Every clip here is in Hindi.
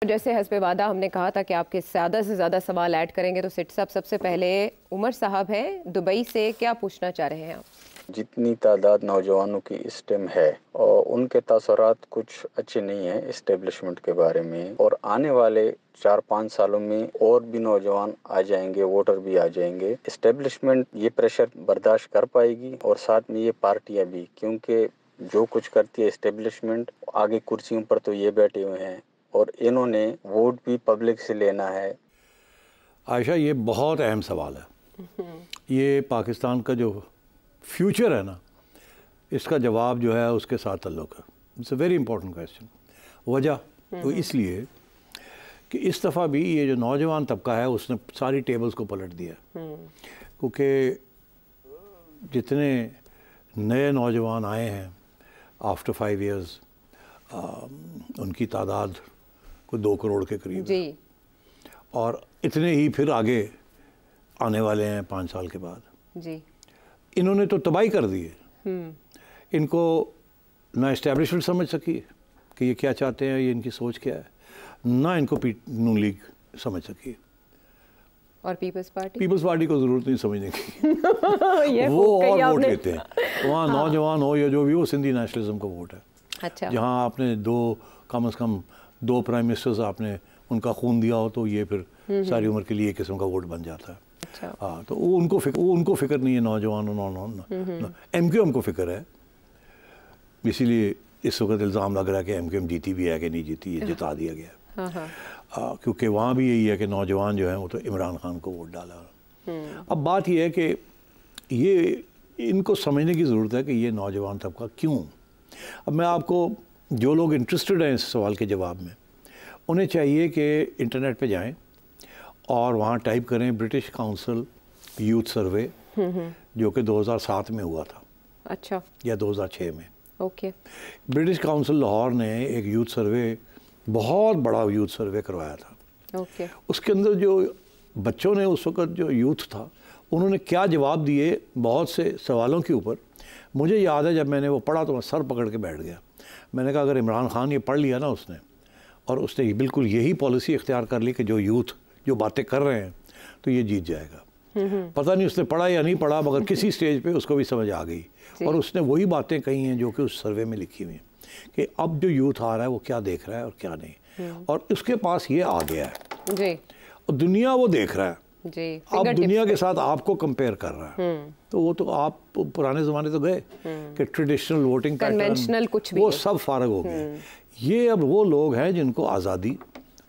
जैसे हस्बे वादा हमने कहा था कि आपके ज़्यादा से ज़्यादा सवाल ऐड करेंगे, तो सिट साहब सबसे पहले उमर साहब हैं दुबई से, क्या पूछना चाह रहे हैं आप? जितनी तादाद नौजवानों की इस टाइम है और उनके तासुरात कुछ अच्छे नहीं हैं इस्टेब्लिशमेंट के बारे में, और आने वाले 4-5 सालों में और भी नौजवान आ जाएंगे, वोटर भी आ जाएंगे। इस्टेब्लिशमेंट ये प्रेशर बर्दाश्त कर पाएगी और साथ में ये पार्टियां भी, क्योंकि जो कुछ करती है इस्टेब्लिशमेंट, आगे कुर्सियों पर तो ये बैठे हुए हैं और इन्होंने वोट भी पब्लिक से लेना है। आयशा, ये बहुत अहम सवाल है। ये पाकिस्तान का जो फ्यूचर है ना, इसका जवाब जो है उसके साथ ताल्लुक़ है। It's a very important question. वजह तो इसलिए कि इस दफ़ा भी ये जो नौजवान तबका है उसने सारी टेबल्स को पलट दिया, क्योंकि जितने नए नौजवान आए हैं आफ्टर 5 इयर्स, उनकी तादाद कोई 2 करोड़ के करीब जी। है, और इतने ही फिर आगे आने वाले हैं 5 साल के बाद। जी। इन्होंने तो तबाही कर दी है। इनको ना इस्टेब्लिशमेंट समझ सकी कि ये क्या चाहते हैं, ये इनकी सोच क्या है, ना इनको नून लीग समझ सकी। और पीपल्स पार्टी को ज़रूरत नहीं समझने की। वो और वोट लेते हैं वहाँ। नौजवान हो या जो भी हो, सिंधी नेशनलिज्म का वोट है। अच्छा। जहाँ आपने कम से कम 2 प्राइम मिनिस्टर्स आपने उनका खून दिया हो, तो ये फिर सारी उम्र के लिए एक किस्म का वोट बन जाता है। अच्छा। हाँ, तो वो उनको फिक्र नहीं है नौजवानों। MQM को फिक्र है, इसीलिए इस वक्त इल्ज़ाम लग रहा है कि MQM जीती भी है कि नहीं जीती, ये जिता दिया गया है। क्योंकि वहाँ भी यही है कि नौजवान जो हैं वो तो इमरान खान को वोट डाला। अब बात यह है कि ये इनको समझने की ज़रूरत है कि ये नौजवान तबका क्यों। अब मैं आपको, जो लोग इंटरेस्टेड हैं इस सवाल के जवाब में, उन्हें चाहिए कि इंटरनेट पे जाएं और वहाँ टाइप करें ब्रिटिश काउंसिल यूथ सर्वे, जो कि 2007 में हुआ था। अच्छा। या 2006 में। ओके। ब्रिटिश काउंसिल लाहौर ने एक यूथ सर्वे, बहुत बड़ा यूथ सर्वे करवाया था। ओके। उसके अंदर जो बच्चों ने, उस वक्त जो यूथ था, उन्होंने क्या जवाब दिए बहुत से सवालों के ऊपर, मुझे याद है जब मैंने वो पढ़ा तो मैं सर पकड़ के बैठ गया। मैंने कहा अगर इमरान खान ये पढ़ लिया ना उसने, और उसने बिल्कुल यही पॉलिसी इख्तियार कर ली कि जो यूथ जो बातें कर रहे हैं, तो ये जीत जाएगा। पता नहीं उसने पढ़ा या नहीं पढ़ा, मगर किसी स्टेज पे उसको भी समझ आ गई, और उसने वही बातें कही हैं जो कि उस सर्वे में लिखी हुई हैं कि अब जो यूथ आ रहा है वो क्या देख रहा है और क्या नहीं, और उसके पास ये आ गया है जी। और दुनिया वो देख रहा है जी। अब दुनिया के साथ आपको कंपेयर कर रहा है। तो वो तो आप पुराने ज़माने तो गए कि ट्रेडिशनल वोटिंग कन्वेंशनल कुछ भी वो सब फारग हो गए। ये अब वो लोग हैं जिनको आज़ादी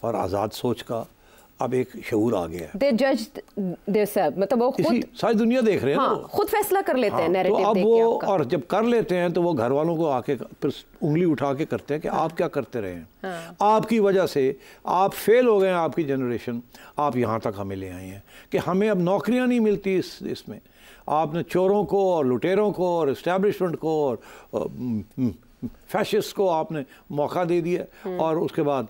और आज़ाद सोच का अब एक शऊर आ गया है। They judge themselves, मतलब वो खुद, सारी दुनिया देख रहे हैं। हाँ, खुद फैसला कर लेते हैं नैरेटिव तो अब देख वो के आपका। और जब कर लेते हैं तो वो घर वालों को आके फिर उंगली उठा के करते हैं कि आप क्या करते रहे हैं, आपकी वजह से आप फेल हो गए हैं, आपकी जनरेशन, आप यहाँ तक हमें ले आई हैं कि हमें अब नौकरियाँ नहीं मिलती इसमें। आपने चोरों को और लुटेरों को और इस्टेब्लिशमेंट को और फैशिस्ट को आपने मौका दे दिया, और उसके बाद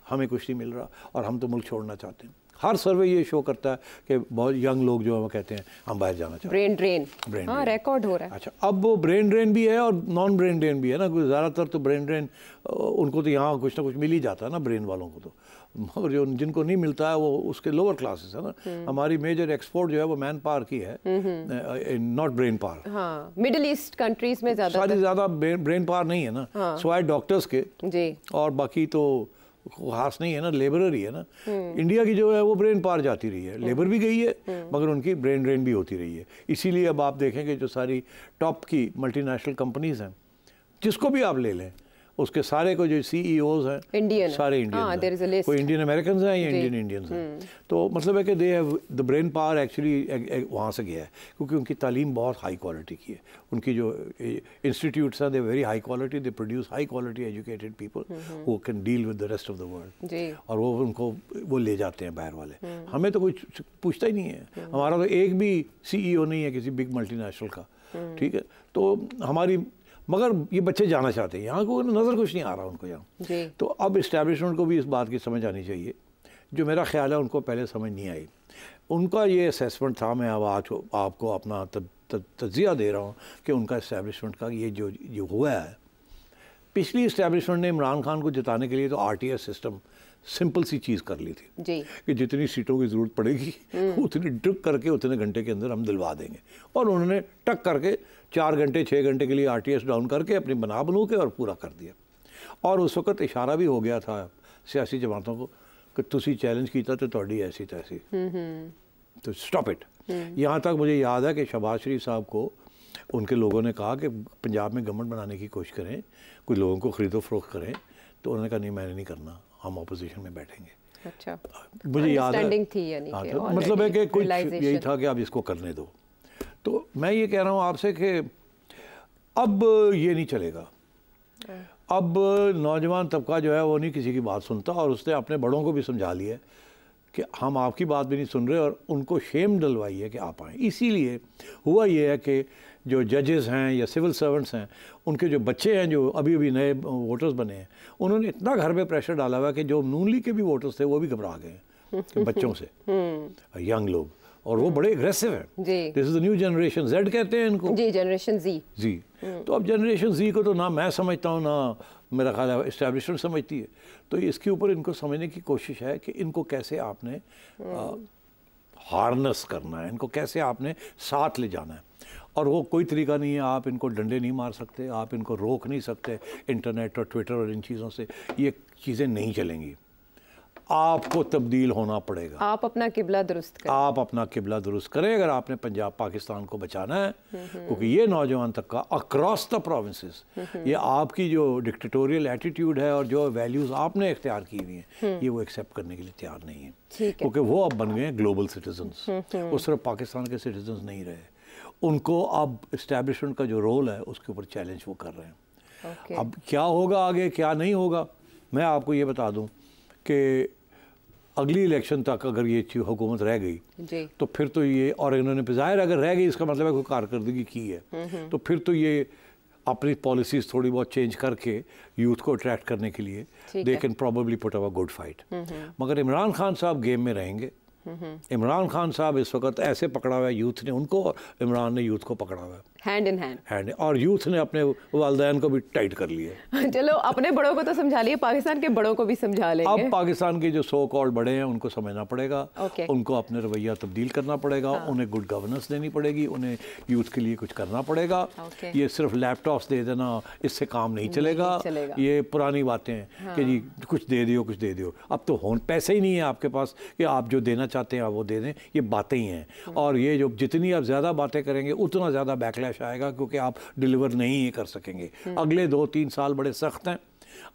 हमें कुछ नहीं मिल रहा और हम तो मुल्क छोड़ना चाहते हैं। हर सर्वे ये शो करता है कि बहुत यंग लोग जो है वो कहते हैं हम बाहर जाना चाहते हैं। ब्रेन ड्रेन रिकॉर्ड हो रहा है। अच्छा, अब वो ब्रेन ड्रेन भी है और नॉन ब्रेन ड्रेन भी है ना। ज़्यादातर तो ब्रेन ड्रेन उनको तो यहाँ कुछ ना कुछ मिल ही जाता है ना, ब्रेन वालों को तो, मगर जो जिनको नहीं मिलता है वो उसके लोअर क्लासेस है ना। हमारी मेजर एक्सपोर्ट जो है वो मैन पावर की है, not brain power. Middle east countries में ज़्यादा ब्रेन पावर नहीं है ना, स्वाय डॉक्टर्स के जी, और बाकी तो खास नहीं है ना, लेबरर ही है ना। इंडिया की जो है वो ब्रेन पार जाती रही है, लेबर भी गई है, मगर उनकी ब्रेन ड्रेन भी होती रही है। इसीलिए अब आप देखेंगे जो सारी टॉप की मल्टीनेशनल कंपनीज हैं, जिसको भी आप ले लें, उसके सारे को जो CEOs हैं इंडियन, सारे इंडियन, कोई इंडियन अमेरिकन हैं या इंडियन इंडियंस हैं। तो मतलब है कि they have the brain power actually वहाँ से गया है, क्योंकि उनकी तालीम बहुत हाई क्वालिटी की है। उनकी जो इंस्टीट्यूट्स हैं, they very high quality, they produce high quality educated people who can deal with the rest of the world, और वो उनको वो ले जाते हैं बाहर वाले। हमें तो कुछ पूछता ही नहीं है। हमारा तो एक भी CEO नहीं है किसी बिग मल्टीनेशनल का, ठीक है। तो हमारी, मगर ये बच्चे जाना चाहते हैं यहाँ को, नज़र कुछ नहीं आ रहा उनको यहाँ। तो अब इस्टेब्लिशमेंट को भी इस बात की समझ आनी चाहिए, जो मेरा ख्याल है उनको पहले समझ नहीं आई। उनका ये असेसमेंट था, मैं अब आज आपको अपना तजिया दे रहा हूँ कि उनका इस्टेब्लिशमेंट का ये जो हुआ है, पिछली इस्टेब्लिशमेंट ने इमरान खान को जिताने के लिए तो RTS सिस्टम सिंपल सी चीज़ कर ली थी जी कि जितनी सीटों की ज़रूरत पड़ेगी उतनी टक करके उतने घंटे के अंदर हम दिलवा देंगे, और उन्होंने टक करके 4 घंटे 6 घंटे के लिए RTS डाउन करके अपनी बनू के और पूरा कर दिया। और उस वक्त इशारा भी हो गया था सियासी जमातों को कि तुसी चैलेंज किया तो तुहाडी ऐसी तैसी, तो स्टॉप इट। यहाँ तक मुझे याद है कि शहबाज शरीफ साहब को उनके लोगों ने कहा कि पंजाब में गवर्नमेंट बनाने की कोशिश करें, कुछ लोगों को ख़रीदो फरोख्त करें, तो उन्होंने कहा नहीं मैंने नहीं करना, हम अपोजिशन में बैठेंगे। अच्छा, मुझे याद है थी यानी हाँ, तो मतलब है कि कुछ यही था कि आप इसको करने दो। तो मैं ये कह रहा हूँ आपसे कि अब ये नहीं चलेगा। अब नौजवान तबका जो है वो नहीं किसी की बात सुनता, और उसने अपने बड़ों को भी समझा लिया है कि हम आपकी बात भी नहीं सुन रहे, और उनको शेम डलवाई है कि आप आएँ। इसीलिए हुआ ये है कि जो जजेस हैं या सिविल सर्वेंट्स हैं, उनके जो बच्चे हैं जो अभी अभी नए वोटर्स बने हैं, उन्होंने इतना घर पे प्रेशर डाला हुआ कि जो नून लीग के भी वोटर्स थे वो भी घबरा गए हैं बच्चों से, यंग लोग, और वो बड़े एग्रेसिव हैं। This is the new generation, Z कहते हैं इनको जी, जनरेशन जी। तो अब जनरेशन Z को तो ना मैं समझता हूँ ना मेरा ख्याल है इस्टेब्लिशमेंट समझती है। तो इसके ऊपर इनको समझने की कोशिश है कि इनको कैसे आपने हार्नस करना है, इनको कैसे आपने साथ ले जाना है। और वो कोई तरीका नहीं है, आप इनको डंडे नहीं मार सकते, आप इनको रोक नहीं सकते इंटरनेट और ट्विटर और इन चीज़ों से, ये चीज़ें नहीं चलेंगी। आपको तब्दील होना पड़ेगा, आप अपना किबला दुरुस्त करें, आप अपना किबला दुरुस्त करें अगर आपने पंजाब पाकिस्तान को बचाना है। क्योंकि ये नौजवान तबका अक्रॉस द प्रोविंसेस, ये आपकी जो डिक्टेटोरियल एटीट्यूड है और जो वैल्यूज़ आपने इख्तियार की हुई हैं ये वो एक्सेप्ट करने के लिए तैयार नहीं है, क्योंकि वो अब बन गए हैं ग्लोबल सिटीजन्स, वो सिर्फ पाकिस्तान के सिटीजन्स नहीं रहे। उनको अब इस्टेब्लिशमेंट का जो रोल है उसके ऊपर चैलेंज वो कर रहे हैं। अब क्या होगा आगे क्या नहीं होगा, मैं आपको ये बता दूं कि अगली इलेक्शन तक अगर ये हुकूमत रह गई तो फिर तो ये, और इन्होंने ज़ाहिर अगर रह गई इसका मतलब है कोई कारकर्दगी की है, तो फिर तो ये अपनी पॉलिसीज़ थोड़ी बहुत चेंज करके यूथ को अट्रैक्ट करने के लिए they can probably put up a good fight. मगर इमरान खान साहब गेम में रहेंगे। इमरान खान साहब इस वक्त ऐसे पकड़ा हुआ है यूथ ने उनको, और इमरान ने यूथ को पकड़ा हुआ है हैंड इन हैंड, और यूथ ने अपने वालिदैन को भी टाइट कर लिया। चलो अपने बड़ों को तो समझा लिए, पाकिस्तान के बड़ों को भी समझा लेंगे। अब पाकिस्तान के जो सो कॉल्ड बड़े हैं उनको समझना पड़ेगा, उनको अपने रवैया तब्दील करना पड़ेगा, उन्हें गुड गवर्नेंस देनी पड़ेगी, उन्हें यूथ के लिए कुछ करना पड़ेगा। ये सिर्फ लैपटॉप्स दे देना इससे काम नहीं चलेगा। ये पुरानी बातें हैं कि जी कुछ दे दियो कुछ दे दियो, अब तो पैसे ही नहीं है आपके पास कि आप जो देना चाहते हैं आप वो दे दें, ये बातें ही हैं। और ये जो जितनी आप ज़्यादा बातें करेंगे उतना ज़्यादा बैकलैश आएगा, क्योंकि आप डिलीवर नहीं कर सकेंगे। अगले 2-3 साल बड़े सख्त हैं।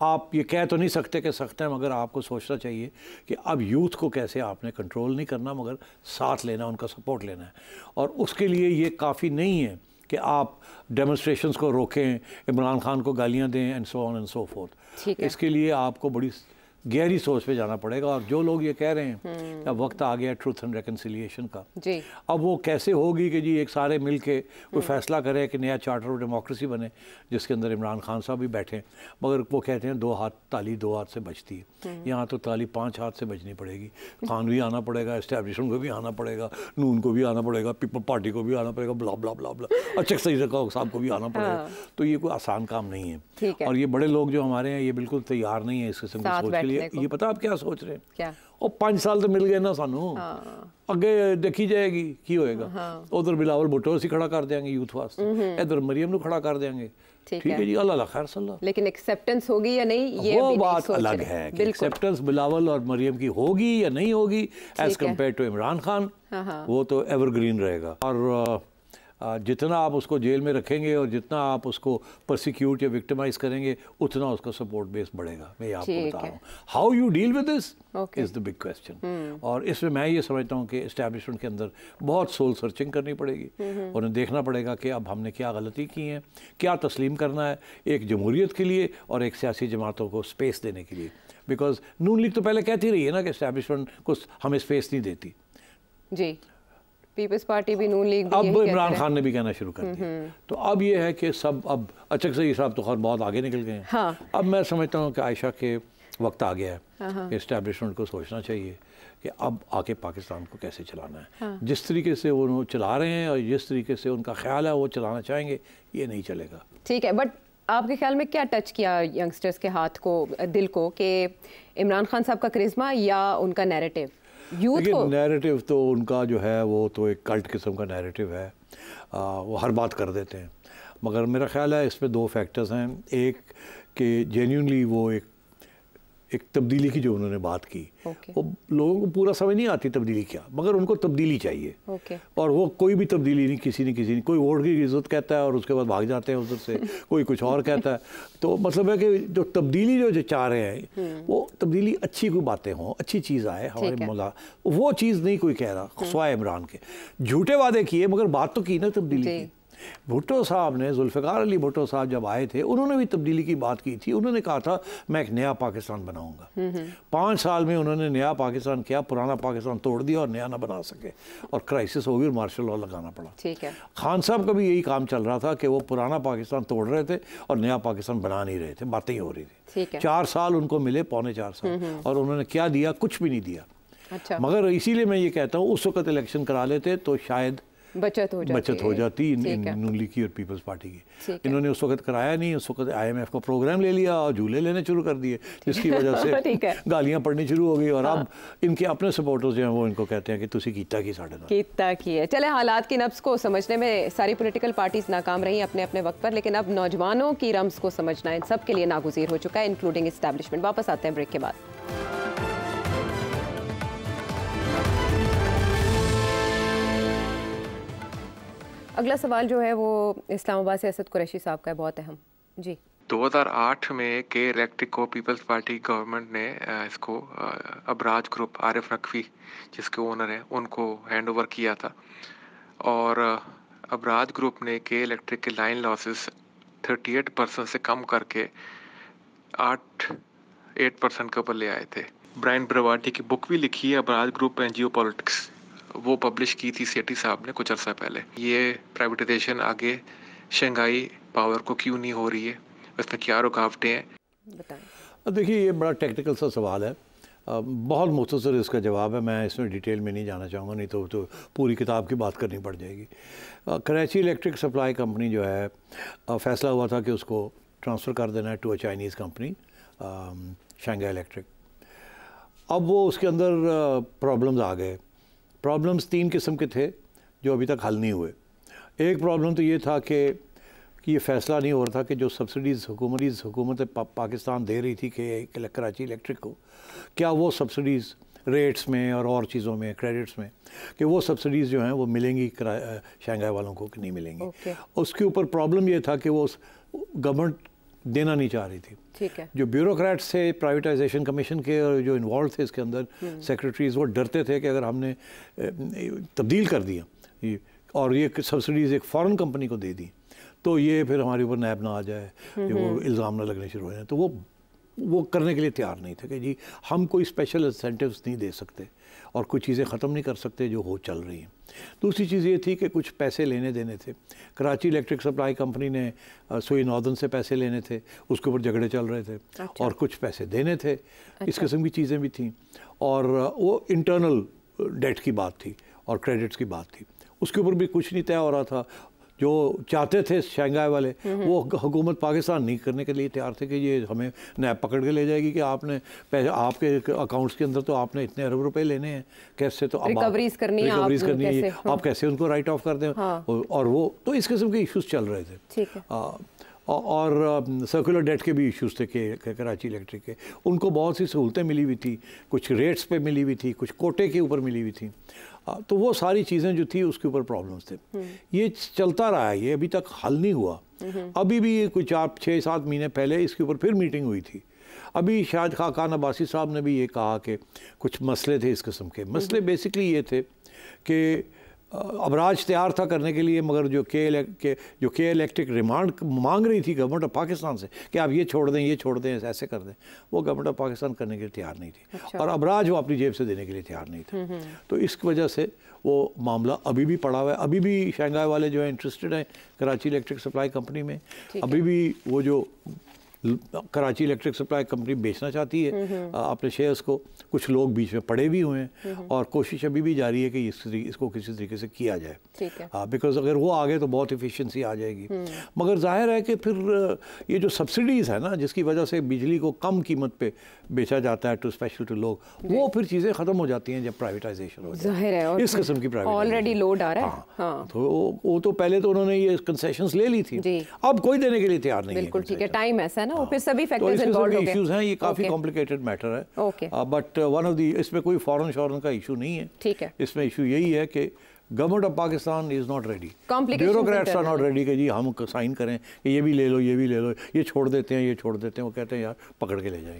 आप ये कह तो नहीं सकते कि सख्त हैं, मगर आपको सोचना चाहिए कि अब यूथ को कैसे आपने कंट्रोल नहीं करना मगर साथ लेना, उनका सपोर्ट लेना है। और उसके लिए ये काफ़ी नहीं है कि आप डेमोन्स्ट्रेशंस को रोकें, इमरान खान को गालियाँ दें and so on and so fourth. इसके लिए आपको बड़ी गहरी सोच पे जाना पड़ेगा। और जो लोग ये कह रहे हैं अब वक्त आ गया ट्रूथ एंड रिकन्सिलिएशन का, जी अब वो कैसे होगी कि जी एक सारे मिल के कोई फैसला करें कि नया चार्टर ऑफ डेमोक्रेसी बने जिसके अंदर इमरान खान साहब भी बैठे, मगर वो कहते हैं 2 हाथ ताली 2 हाथ से बजती है, यहाँ तो ताली 5 हाथ से बजनी पड़ेगी। खान भी आना पड़ेगा, एस्टैब्लिशमेंट को भी आना पड़ेगा, नून को भी आना पड़ेगा, पीपल पार्टी को भी आना पड़ेगा, ब्ला ब्ला ब्ला ब्ला, अच्छा सही साहब को भी आना पड़ेगा। तो ये कोई आसान काम नहीं है। और ये बड़े लोग जो हमारे हैं ये बिल्कुल तैयार नहीं है इस किस्म की सोच के लिए। ये पता आप क्या सोच रहे हैं, क्या और 5 साल तो मिल गए ना सानू, अगे देखी जाएगी की होएगा। उधर बिलावल भुट्टो असी खड़ा कर देंगे यूथ वास्ते, इधर मरियम को खड़ा कर देंगे, ठीक है जी, अल्लाह खैर सल्ला। लेकिन एक्सेप्टेंस होगी या नहीं ये वो बात अलग है कि एक्सेप्टेंस बिलावल और मरियम की होगी या नहीं होगी as compare to Imran Khan, वो तो एवरग्रीन रहेगा। और जितना आप उसको जेल में रखेंगे और जितना आप उसको परसिक्यूट या विक्टिमाइज करेंगे उतना उसका सपोर्ट बेस बढ़ेगा। मैं आपको बता रहा हूँ how you deal with this is the big question. और इसमें मैं ये समझता हूँ कि एस्टैब्लिशमेंट के अंदर बहुत सोल सर्चिंग करनी पड़ेगी, उन्हें देखना पड़ेगा कि अब हमने क्या गलती की है, क्या तस्लीम करना है एक जमहूरियत के लिए और एक सियासी जमातों को स्पेस देने के लिए। बिकॉज नून लीग तो पहले कहती रही है ना कि एस्टैब्लिशमेंट को हमें स्पेस नहीं देती जी, पीपल्स पार्टी भी नून लीग भी, अब इमरान खान ने भी कहना शुरू कर दिया। तो अब ये है कि सब अब अच्छा से साहब तो खैर बहुत आगे निकल गए हैं। हाँ। अब मैं समझता हूँ कि आयशा के वक्त आ गया है कि एस्टैब्लिशमेंट को सोचना चाहिए कि अब आके पाकिस्तान को कैसे चलाना है। हाँ। जिस तरीके से वो चला रहे हैं और जिस तरीके से उनका ख्याल है वो चलाना चाहेंगे ये नहीं चलेगा। ठीक है, बट आपके ख्याल में क्या टच किया यंगस्टर्स के हाथ को, दिल को, कि इमरान खान साहब का करिश्मा या उनका नैरेटिव? यूथ को नैरेटिव तो उनका जो है वो तो एक कल्ट किस्म का नैरेटिव है, वो हर बात कर देते हैं। मगर मेरा ख्याल है इसमें दो फैक्टर्स हैं। एक कि जेन्युइनली वो एक तब्दीली की जो उन्होंने बात की, वो लोगों को पूरा समझ नहीं आती तब्दीली क्या, मगर उनको तब्दीली चाहिए। और वो कोई भी तब्दीली नहीं, किसी न कोई वोट की इज्जत कहता है और उसके बाद भाग जाते हैं उधर से, कोई कुछ और कहता है। तो मतलब है कि जो तब्दीली जो चाह रहे हैं वो तब्दीली अच्छी कोई बातें हों, अच्छी चीज़ आए हमारे मुल्क, वो चीज़ नहीं कोई कह रहा। स्वाय इमरान के झूठे वादे किए मगर बात तो की ना तब्दीली की। भुट्टो साहब ने, जुल्फ़िकार अली भुट्टो साहब जब आए थे उन्होंने भी तब्दीली की बात की थी। उन्होंने कहा था मैं एक नया पाकिस्तान बनाऊंगा। 5 साल में उन्होंने नया पाकिस्तान किया, पुराना पाकिस्तान तोड़ दिया और नया ना बना सके और क्राइसिस हो गई और मार्शल लॉ लगाना पड़ा। ठीक है। खान साहब का भी यही काम चल रहा था कि वो पुराना पाकिस्तान तोड़ रहे थे और नया पाकिस्तान बना नहीं रहे थे, बातें ही हो रही थी। 4 साल उनको मिले, पौने 4 साल, और उन्होंने क्या दिया? कुछ भी नहीं दिया। अच्छा। मगर इसीलिए मैं ये कहता हूँ उस वक्त इलेक्शन करा लेते तो शायद बचत हो जाती नून लीग की और पीपल्स पार्टी की। इन्होंने उस वक्त कराया नहीं, उस वक्त IMF का प्रोग्राम ले लिया और झूले लेने शुरू कर दिए, जिसकी वजह से गालियां पड़नी शुरू हो गई। और अब इनके अपने सपोर्टर्स जो हैं वो इनको कहते हैं कि तुसी कीता की साढ़े नाल कीता की है। चले, हालात की नब्ज़ को समझने में सारी पॉलिटिकल पार्टीज नाकाम रही अपने अपने वक्त पर, लेकिन अब नौजवानों की रम्ज़ को समझना इन सब के लिए नागुज़ीर हो चुका है, इंक्लूडिंग इस्टेब्लिशमेंट। वापस आते हैं ब्रेक के बाद। अगला सवाल जो है वो इस्लामाबाद से असद कुरैशी साहब का है, बहुत अहम। जी, 2008 में के इलेक्ट्रिक को पीपल्स पार्टी गवर्नमेंट ने इसको अबराज ग्रुप, आरिफ नकवी जिसके ओनर हैं, उनको हैंड ओवर किया था। और अबराज ग्रुप ने के इलेक्ट्रिक के लाइन लॉसेस 38% से कम करके 8% के ऊपर ले आए थे। ब्रायन ब्रवाटी की बुक भी लिखी है, Abraj group and Jio politics, वो पब्लिश की थी सेठी साहब ने कुछ अर्सा पहले। ये प्राइवेटाइजेशन आगे शंघाई पावर को क्यों नहीं हो रही है, इसमें क्या रुकावटें हैं? बताएं। देखिए, ये बड़ा टेक्निकल सा सवाल है, बहुत मुख्तसर इसका जवाब है। मैं इसमें डिटेल में नहीं जाना चाहूँगा, नहीं तो पूरी किताब की बात करनी पड़ जाएगी। कराची इलेक्ट्रिक सप्लाई कंपनी जो है, फ़ैसला हुआ था कि उसको ट्रांसफ़र कर देना है to a Chinese company, Shanghai Electric. अब वो उसके अंदर प्रॉब्लम्स आ गए। प्रॉब्लम्स 3 किस्म के थे जो अभी तक हल नहीं हुए। एक प्रॉब्लम तो ये था कि ये फ़ैसला नहीं हो रहा था कि जो सब्सिडीज़ हुकूमत पाकिस्तान दे रही थी कि कराची इलेक्ट्रिक को, क्या वो सब्सिडीज़ रेट्स में और चीज़ों में, क्रेडिट्स में, कि वो सब्सिडीज़ जो हैं वो मिलेंगी शंघाई वालों को कि नहीं मिलेंगी। उसके ऊपर प्रॉब्लम ये था कि वो गवर्नमेंट देना नहीं चाह रही थी। ठीक है। जो ब्यूरोक्रेट्स थे प्राइवेटाइजेशन कमीशन के और जो इन्वॉल्व थे इसके अंदर, सेक्रेटरीज, वो डरते थे कि अगर हमने तब्दील कर दिया और ये सब्सिडीज़ एक फ़ॉरेन कंपनी को दे दी तो ये फिर हमारे ऊपर नैब ना आ जाए, वो इल्ज़ाम ना लगने शुरू हो जाए। तो वो करने के लिए तैयार नहीं थे कि जी हम कोई स्पेशल इंसेंटिव्स नहीं दे सकते और कुछ चीज़ें ख़त्म नहीं कर सकते जो हो चल रही हैं। दूसरी चीज़ ये थी कि कुछ पैसे लेने देने थे। कराची इलेक्ट्रिक सप्लाई कंपनी ने सुई नॉर्दर्न से पैसे लेने थे, उसके ऊपर झगड़े चल रहे थे। अच्छा। और कुछ पैसे देने थे। अच्छा। इस किस्म की चीज़ें भी थीं और वो इंटरनल डेट की बात थी और क्रेडिट्स की बात थी। उसके ऊपर भी कुछ नहीं तय हो रहा था। जो चाहते थे शंघाई वाले, वो हुकूमत पाकिस्तान नहीं करने के लिए तैयार थे कि ये हमें नैब पकड़ के ले जाएगी कि आपने पैसे, आपके अकाउंट्स के अंदर तो आपने इतने अरब रुपए लेने हैं, कैसे तो रिकवरीज करनी है, आप कैसे उनको राइट ऑफ कर दें। हाँ। और वो तो इस किस्म के इश्यूज चल रहे थे। ठीक है। और सर्कुलर डेट के भी इश्यूज थे कि कराची इलेक्ट्रिक के, उनको बहुत सी सहूलतें मिली हुई थी, कुछ रेट्स पे मिली हुई थी, कुछ कोटे के ऊपर मिली हुई थी। तो वो सारी चीज़ें जो थी उसके ऊपर प्रॉब्लम्स थे। ये चलता रहा है, ये अभी तक हल नहीं हुआ। अभी भी कोई 4-6-7 महीने पहले इसके ऊपर फिर मीटिंग हुई थी। अभी शायद खाकान अब्बासी साहब ने भी ये कहा कि कुछ मसले थे इस किस्म के। मसले बेसिकली ये थे कि अबराज तैयार था करने के लिए, मगर जो के इलेक्ट्रिक रिमांड मांग रही थी गवर्नमेंट ऑफ पाकिस्तान से कि आप ये छोड़ दें, ऐसे कर दें, वो गवर्नमेंट ऑफ पाकिस्तान करने के लिए तैयार नहीं थी। अच्छा। और अबराज वो अपनी जेब से देने के लिए तैयार नहीं था। तो इस वजह से वो मामला अभी भी पड़ा हुआ है। अभी भी शंघाई वाले जो है इंटरेस्टेड हैं कराची इलेक्ट्रिक सप्लाई कंपनी में। अभी भी वो जो कराची इलेक्ट्रिक सप्लाई कंपनी बेचना चाहती है अपने शेयर्स को, कुछ लोग बीच में पड़े भी हुए हैं और कोशिश अभी भी जारी है कि इसको किसी तरीके से किया जाए। हाँ, बिकॉज अगर वो आ गए तो बहुत इफिशिएंसी आ जाएगी। मगर जाहिर है कि फिर ये जो सब्सिडीज़ है ना, जिसकी वजह से बिजली को कम कीमत पे बेचा जाता है टू स्पेशल टू लोग, वो फिर चीज़ें ख़त्म हो जाती हैं जब प्राइवेटाइजेशन हो जाहिर है। और इस किस्म की प्राइवेटाइजेशन ऑलरेडी लोड आ रहा है। हाँ, तो वो तो पहले तो उन्होंने ये कंसेशंस ले ली थी, अब कोई देने के लिए तैयार नहीं है। बिल्कुल ठीक है, टाइम ऐसा है ना, वो फिर सभी फैक्टर्स इन्वॉल्व हो गए। इश्यूज हैं, ये काफ़ी कॉम्प्लिकेटेड मैटर है, बट वन ऑफ द, इसमें कोई फॉरेन शॉरेन का इशू नहीं है। ठीक है, इसमें इशू यही है कि government of Pakistan is not ready, bureaucrats are not ready कि जी हम साइन करें कि ये भी ले लो, ये भी ले लो, ये छोड़ देते हैं, ये छोड़ देते हैं। वो कहते हैं यार पकड़ के ले जाएंगे।